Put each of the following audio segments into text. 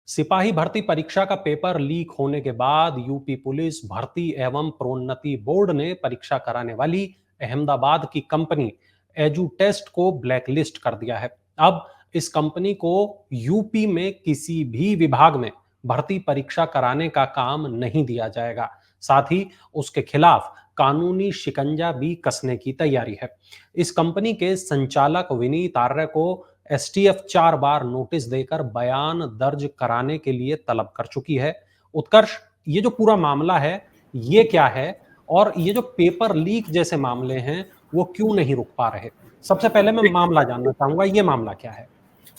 सिपाही भर्ती परीक्षा का पेपर लीक होने के बाद यूपी पुलिस भर्ती एवं प्रोन्नति बोर्ड ने परीक्षा कराने वाली अहमदाबाद की कंपनी एजुटेस्ट को ब्लैकलिस्ट कर दिया है। अब इस कंपनी को यूपी में किसी भी विभाग में भर्ती परीक्षा कराने का काम नहीं दिया जाएगा। साथ ही उसके खिलाफ कानूनी शिकंजा भी कसने की तैयारी है। इस कंपनी के संचालक विनीत आर्य को एसटीएफ 4 बार नोटिस देकर बयान दर्ज कराने के लिए तलब कर चुकी है। उत्कर्ष, ये जो पूरा मामला है, ये क्या है और ये जो पेपर लीक जैसे मामले हैं, वो क्यों नहीं रुक पा रहे? सबसे पहले मैं मामला जानना चाहूंगा, ये मामला क्या है?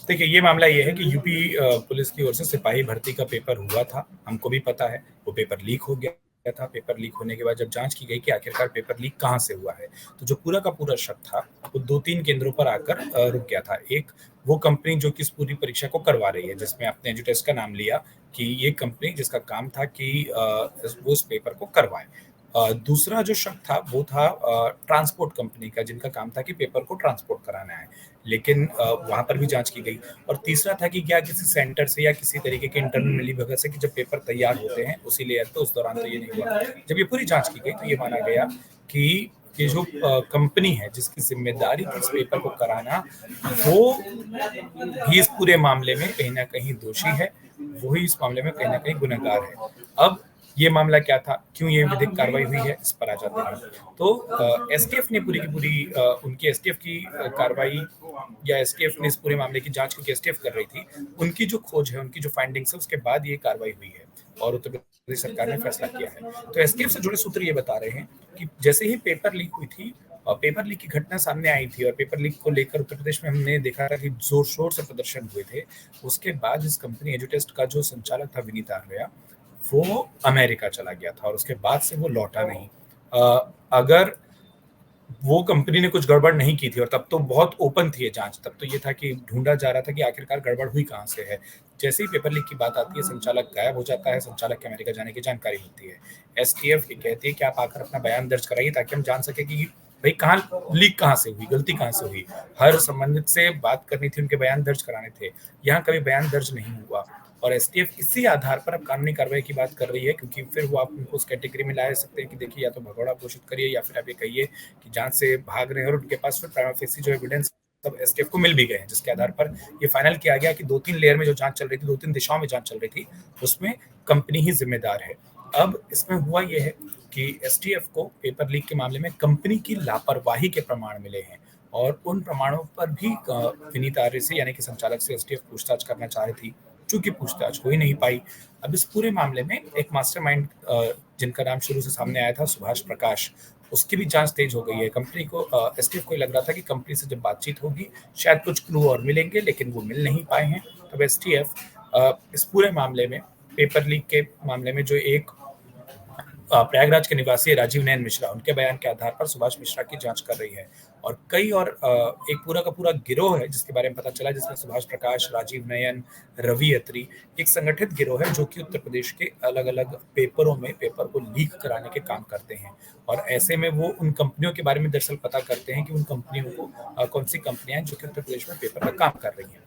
देखिए, ये मामला ये है कि यूपी पुलिस की ओर से सिपाही भर्ती का पेपर हुआ था। हमको भी पता है वो पेपर लीक हो गया था। पेपर लीक होने के बाद जब जांच की गई कि आखिरकार पेपर लीक कहाँ से हुआ है, तो जो पूरा का पूरा शक था वो 2-3 केंद्रों पर आकर रुक गया था। एक वो कंपनी जो कि इस पूरी परीक्षा को करवा रही है, जिसमें आपने एजुटेस्ट का नाम लिया, कि ये कंपनी जिसका काम था कि वो इस पेपर को करवाए। दूसरा जो शक था वो था ट्रांसपोर्ट कंपनी का, जिनका काम था कि पेपर को ट्रांसपोर्ट कराना है, लेकिन वहां पर भी जांच की गई। और तीसरा था कि क्या किसी सेंटर से या किसी तरीके के इंटरनल मिलीभगत से कि जब पेपर तैयार होते हैं उसी लेयर पे, उस दौरान तो ये नहीं हुआ। जब ये पूरी जांच की गई तो ये माना गया कि ये जो कंपनी है जिसकी जिम्मेदारी थी इस पेपर को कराना, वो भी इस पूरे मामले में कहीं ना कहीं दोषी है, वही इस मामले में कहीं ना कहीं गुनहगार है। अब ये मामला क्या था, क्यों ये विधिक कार्रवाई हुई है, इस पर आ जाते हैं। तो एसटीएफ ने पूरी की पूरी उनकी एसटीएफ की कार्रवाई, या एसटीएफ ने इस पूरे मामले की जांच क्योंकि एसटीएफ कर रही थी, उनकी जो खोज है, उनकी जो फाइंडिंग्स है, उसके बाद ये कार्रवाई हुई है और उत्तर प्रदेश सरकार ने फैसला किया है। तो एसटीएफ से जुड़े सूत्र ये बता रहे हैं कि जैसे ही पेपर लीक हुई थी, पेपर लीक की घटना सामने आई थी और पेपर लीक को लेकर उत्तर प्रदेश में हमने देखा था कि जोर शोर से प्रदर्शन हुए थे। उसके बाद इस कंपनी एजुटेस्ट का जो संचालक था विनीत आर्या, वो अमेरिका चला गया था और उसके बाद से वो लौटा नहीं। अगर वो कंपनी ने कुछ गड़बड़ नहीं की थी, और तब तो बहुत ओपन थी ये जांच, तब तो ये था कि ढूंढा जा रहा था कि आखिरकार गड़बड़ हुई कहाँ से है। जैसे ही पेपर लीक की बात आती है, संचालक गायब हो जाता है, संचालक के अमेरिका जाने की जानकारी होती है। एसटीएफ ये कहती है कि आप आकर अपना बयान दर्ज कराइए ताकि हम जान सके कि भाई कहाँ लीक, कहाँ से हुई, गलती कहाँ से हुई। हर संबंधित से बात करनी थी, उनके बयान दर्ज कराने थे। यहाँ कभी बयान दर्ज नहीं हुआ और एसटीएफ इसी आधार पर अब कानूनी कार्रवाई की बात कर रही है, क्योंकि फिर वो आप उनको उस कैटेगरी में ला सकते हैं कि देखिए, या तो भगोड़ा घोषित करिए या फिर आप ये कहिए कि जांच से भाग रहे हैं, और उनके पास फिर प्राइमा फेसी जो एविडेंस सब एसटीएफ को मिल भी गए हैं, जिसके आधार पर ये फाइनल किया गया कि 2-3 लेयर में जो जांच चल रही थी, 2-3 दिशाओं में जांच चल रही थी, उसमें कंपनी ही जिम्मेदार है। अब इसमें हुआ यह है कि एसटीएफ को पेपर लीक के मामले में कंपनी की लापरवाही के प्रमाण मिले हैं, और उन प्रमाणों पर भी विनीत आर्य से, यानी कि संचालक से, एसटीएफ पूछताछ करना चाह रही थी, चूंकि पूछताछ हो ही नहीं पाई। अब इस पूरे मामले में एक मास्टरमाइंड, जिनका नाम शुरू से सामने आया था, सुभाष प्रकाश, उसकी भी जांच तेज हो गई है। कंपनी को, एसटीएफ को लग रहा था कि कंपनी से जब बातचीत होगी शायद कुछ क्लू और मिलेंगे, लेकिन वो मिल नहीं पाए हैं। तब एसटीएफ इस पूरे मामले में, पेपर लीक के मामले में, जो एक प्रयागराज के निवासी राजीव नयन मिश्रा, उनके बयान के आधार पर सुभाष मिश्रा की जांच कर रही है। और कई और एक पूरा का पूरा गिरोह है जिसके बारे में पता चला, जिसमें सुभाष प्रकाश, राजीव नयन, रवि अत्री, एक संगठित गिरोह है जो कि उत्तर प्रदेश के अलग अलग पेपरों में पेपर को लीक कराने के काम करते हैं। और ऐसे में वो उन कंपनियों के बारे में दरअसल पता करते हैं कि उन कंपनियों को, कौन सी कंपनियां जो कि उत्तर प्रदेश में पेपर का काम कर रही हैं।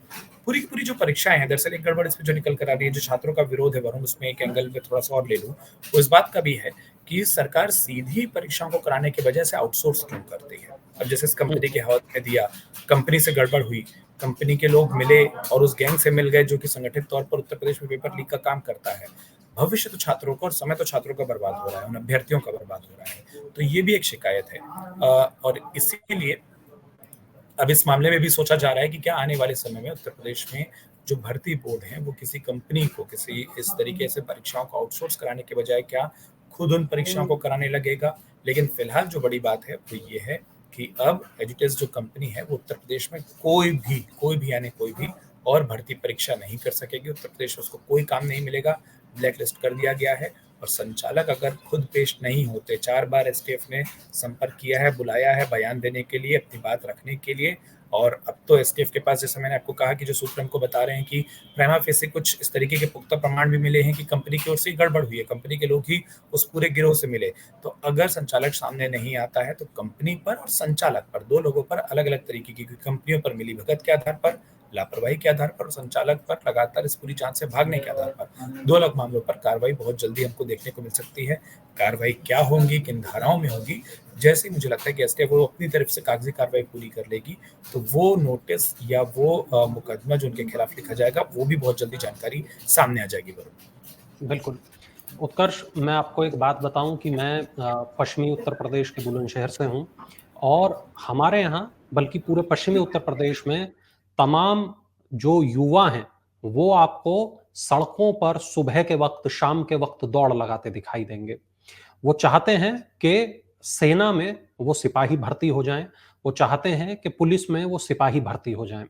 पूरी की पूरी जो परीक्षाएं हैं, दरअसल एक गड़बड़ इसमें जो निकल कर आ रही है, जो छात्रों का विरोध है, वरुण, उसमें एक एंगल में थोड़ा सा और ले लूं, वो इस बात का भी है कि सरकार सीधी परीक्षाओं को कराने की बजाय से आउटसोर्स क्यों करती है। अब जैसे इस कंपनी के हवाले में दिया, कंपनी से गड़बड़ हुई, कंपनी के लोग मिले और उस गैंग से मिल गए जो कि संगठित तौर पर उत्तर प्रदेश में पेपर लीक का काम करता है। भविष्य तो छात्रों का और समय तो छात्रों का बर्बाद हो रहा है, उन अभ्यर्थियों का बर्बाद हो रहा है। तो ये भी एक शिकायत है, और इसीलिए अब इस मामले में भी सोचा जा रहा है कि क्या आने वाले समय में उत्तर प्रदेश में जो भर्ती बोर्ड है वो किसी कंपनी को, किसी इस तरीके से परीक्षाओं को आउटसोर्स कराने के बजाय क्या खुद उन परीक्षाओं को कराने लगेगा। लेकिन फिलहाल जो बड़ी बात है वो ये है कि अब एजुटेस जो कंपनी है वो उत्तर प्रदेश में कोई भी यानी कोई भी और भर्ती परीक्षा नहीं कर सकेगी। उत्तर प्रदेश में उसको कोई काम नहीं मिलेगा, ब्लैक लिस्ट कर दिया गया है। और संचालक अगर खुद पेश नहीं होते, 4 बार एसटीएफ ने संपर्क किया है, बुलाया है बयान देने के लिए, अपनी बात रखने के लिए, और अब तो एसटीएफ के पास, जैसे मैंने आपको कहा कि जो सूत्र हमको बता रहे हैं कि प्राइमा फेसी कुछ इस तरीके के पुख्ता प्रमाण भी मिले हैं कि कंपनी की ओर से गड़बड़ हुई है, कंपनी के लोग ही उस पूरे गिरोह से मिले। तो अगर संचालक सामने नहीं आता है तो कंपनी पर और संचालक पर, दो लोगों पर अलग अलग तरीके की, कंपनियों पर मिली भगत के आधार पर, लापरवाही के आधार पर, संचालक पर लगातार इस पूरी जांच से भागने के आधार पर 2 अलग मामलों पर कार्रवाई बहुत जल्दी हमको देखने को मिल सकती है। कार्रवाई क्या होंगी, किन धाराओं में होगी, जैसे ही मुझे लगता है कि एसटीएफ वो अपनी तरफ से कागजी कार्रवाई पूरी कर लेगी, तो वो नोटिस या वो मुकदमा जो उनके खिलाफ लिखा जाएगा, वो भी बहुत जल्दी जानकारी सामने आ जाएगी वरुण। बिल्कुल। उत्कर्ष, मैं आपको एक बात बताऊं कि मैं पश्चिमी उत्तर प्रदेश के बुलंदशहर से हूं और हमारे यहाँ, बल्कि पूरे पश्चिमी उत्तर प्रदेश में, तमाम जो युवा हैं वो आपको सड़कों पर सुबह के वक्त, शाम के वक्त दौड़ लगाते दिखाई देंगे। वो चाहते हैं कि सेना में वो सिपाही भर्ती हो जाएं, वो चाहते हैं कि पुलिस में वो सिपाही भर्ती हो जाएं।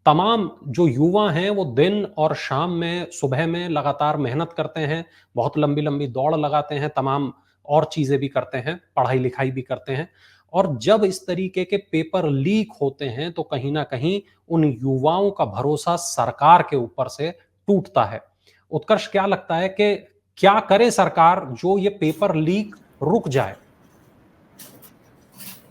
तमाम जो युवा हैं वो दिन और शाम में, सुबह में लगातार मेहनत करते हैं, बहुत लंबी-लंबी दौड़ लगाते हैं, तमाम और चीज़ें भी करते हैं, पढ़ाई-लिखाई भी करते हैं और जब इस तरीके के पेपर लीक होते हैं तो कहीं न कहीं उन युवाओं का भरोसा सरकार के ऊपर से टूटता है। उत्कर्ष, क्या लगता है कि क्या करे सरकार जो ये पेपर लीक रुक जाए?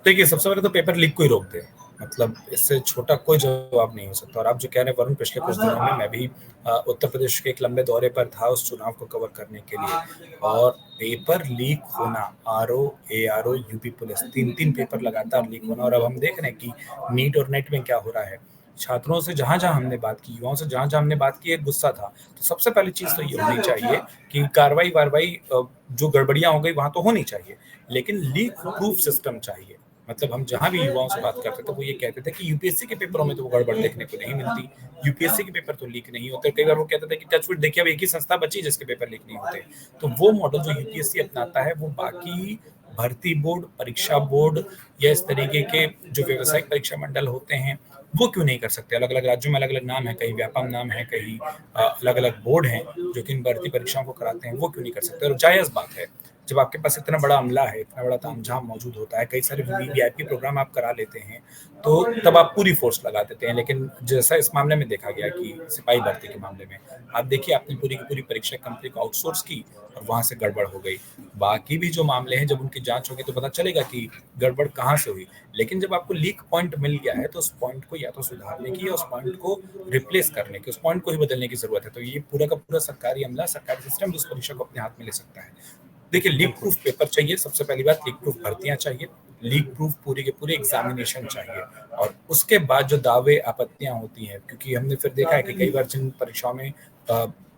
देखिए, सबसे पहले तो पेपर लीक को ही रोक दें। मतलब इससे छोटा कोई जवाब नहीं हो सकता। और आप जो कह रहे हैं वरुण, पिछले कुछ दिनों में मैं भी उत्तर प्रदेश के एक लंबे दौरे पर था उस चुनाव को कवर करने के लिए, और पेपर लीक होना, RO, ARO, UP police, 3-3 paper लगातार लीक होना, और अब हम देख रहे हैं कि नीट और नेट में क्या हो रहा है। छात्रों से जहाँ-जहाँ हमने बात की, युवाओं से जहाँ-जहाँ हमने बात की, एक गुस्सा था। तो सबसे पहली चीज़ तो ये होनी चाहिए कि कार्रवाई-वारवाई जो गड़बड़ियाँ हो गई वहाँ तो होनी चाहिए, लेकिन लीक प्रूफ सिस्टम चाहिए। मतलब हम जहाँ भी युवाओं से बात करते थे वो ये कहते थे कि यूपीएससी के पेपरों में तो वो गड़बड़ देखने को नहीं मिलती, यूपीएससी के पेपर तो लीक नहीं होते। कई बार वो कहते थे कि टचवुड देखिए अब एक ही संस्था बची जिसके पेपर लीक नहीं होते। तो वो मॉडल जो यूपीएससी अपनाता है वो बाकी भर्ती बोर्ड, परीक्षा बोर्ड या इस तरीके के जो व्यावसायिक परीक्षा मंडल होते हैं वो क्यों नहीं कर सकते। अलग अलग राज्यों में अलग अलग नाम है, कहीं व्यापम नाम है, कहीं अलग अलग बोर्ड हैं जो कि इन भर्ती परीक्षाओं को कराते हैं, वो क्यों नहीं कर सकते। और जायज़ बात है, जब आपके पास इतना बड़ा अमला है, इतना बड़ा तामझाम मौजूद होता है, कई सारे वीवीआईपी प्रोग्राम आप करा लेते हैं, तो तब आप पूरी फोर्स लगा देते हैं। लेकिन जैसा इस मामले में देखा गया कि सिपाही भर्ती के मामले में, आप देखिए आपने पूरी की पूरी परीक्षा कंपनी को आउटसोर्स की और वहां से गड़बड़ हो गई। बाकी भी जो मामले हैं जब उनकी जांच होगी तो पता चलेगा कि गड़बड़ कहाँ से हुई। लेकिन जब आपको लीक पॉइंट मिल गया है तो उस पॉइंट को या तो सुधारने की या उस पॉइंट को रिप्लेस करने की, उस पॉइंट को ही बदलने की जरूरत है। तो ये पूरा का पूरा सरकारी अमला, सरकारी सिस्टम उस परीक्षा को अपने हाथ में ले सकता है। देखिए, लीक प्रूफ पेपर चाहिए, सबसे पहली बात लीक प्रूफ भर्तियां चाहिए, लीक प्रूफ पूरे के पूरे एग्जामिनेशन चाहिए, और उसके बाद जो दावे आपत्तियां होती हैं, क्योंकि हमने फिर देखा है कि कई बार जिन परीक्षाओं में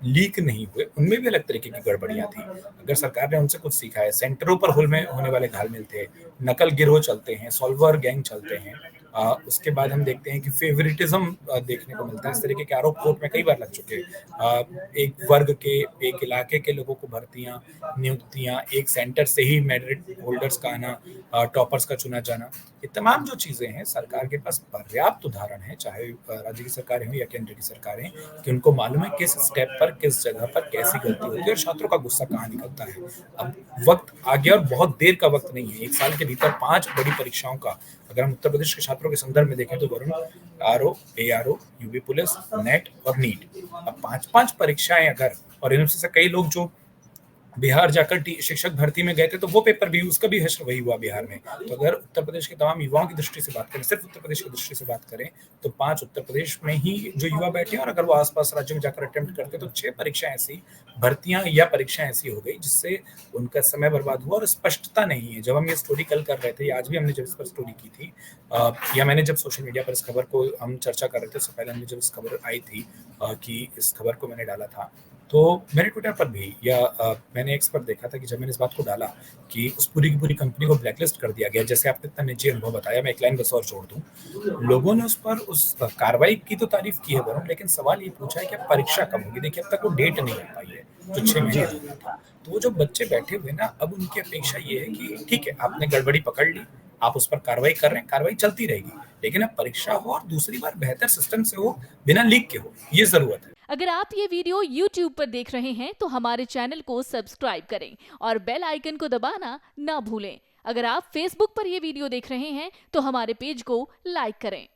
लीक नहीं हुए उनमें भी अलग तरीके की गड़बड़ियां थी। अगर सरकार ने उनसे कुछ सीखा है, सेंटरों पर हुल में होने वाले घालमेल थे, नकल गिरोह चलते हैं, सॉल्वर गैंग चलते हैं, उसके बाद हम देखते हैं कि फेवरेटिज्म देखने को मिलता है। इस तरीके के आरोप कोर्ट में कई बार लग चुके हैं। एक वर्ग के, एक इलाके के लोगों को भर्तियां, नियुक्तियां, एक सेंटर से ही मेरिट होल्डर्स का आना, टॉपर्स का चुना जाना, ये तमाम जो चीजें हैं सरकार के पास पर्याप्त उदाहरण है, चाहे राज्य की सरकारें हो या केंद्र की सरकारें, कि उनको मालूम है किस स्टेप पर, किस जगह पर कैसी गलती होती है और छात्रों का गुस्सा कहाँ निकलता है। अब वक्त आ गया और बहुत देर का वक्त नहीं है। 1 साल के भीतर 5 बड़ी परीक्षाओं का, अगर हम उत्तर प्रदेश के छात्रों के संदर्भ में देखें तो Varun, RO, ARO, UP police, net और नीट, अब 5-5 परीक्षाएं अगर, और इनमें से कई लोग जो बिहार जाकर शिक्षक भर्ती में गए थे तो वो पेपर भी, उसका भी हश्र वही हुआ बिहार में। तो अगर उत्तर प्रदेश के तमाम युवाओं की दृष्टि से बात करें, सिर्फ उत्तर प्रदेश की दृष्टि से बात करें, तो 5 उत्तर प्रदेश में ही जो युवा बैठे हैं, और अगर वो आसपास राज्यों में जाकर अटेम्प्ट करते तो 6 परीक्षाएं ऐसी, भर्तियां या परीक्षाएं ऐसी हो गई जिससे उनका समय बर्बाद हुआ और स्पष्टता नहीं है। जब हम ये स्टोरी कल कर रहे थे, आज भी हमने जब इस पर स्टोरी की थी, या मैंने जब सोशल मीडिया पर इस खबर को हम चर्चा कर रहे थे, उससे पहले हमने जब इस खबर आई थी कि इस खबर को मैंने डाला था, तो मैंने ट्विटर पर भी या मैंने एक्स पर देखा था कि जब मैंने इस बात को डाला कि उस पूरी की पूरी कंपनी को ब्लैकलिस्ट कर दिया गया, जैसे आपने इतना निजी अनुभव बताया, मैं एक लाइन बस और जोड़ दूं, लोगों ने उस पर उस कार्रवाई की तो तारीफ की है वरुण, लेकिन सवाल ये पूछा है कि परीक्षा कब होगी। देखिए, अब तक वो डेट नहीं आ पाई है जो 6 महीने होना था। तो वो जो बच्चे बैठे हुए ना, अब उनकी अपेक्षा ये है कि ठीक है, आपने गड़बड़ी पकड़ ली, आप उस पर कार्रवाई कर रहे हैं, कार्रवाई चलती रहेगी, लेकिन अब परीक्षा हो और दूसरी बार बेहतर सिस्टम से हो, बिना लीक के हो, ये जरूरत है। अगर आप ये वीडियो YouTube पर देख रहे हैं तो हमारे चैनल को सब्सक्राइब करें और बेल आइकन को दबाना ना भूलें। अगर आप Facebook पर ये वीडियो देख रहे हैं तो हमारे पेज को लाइक करें।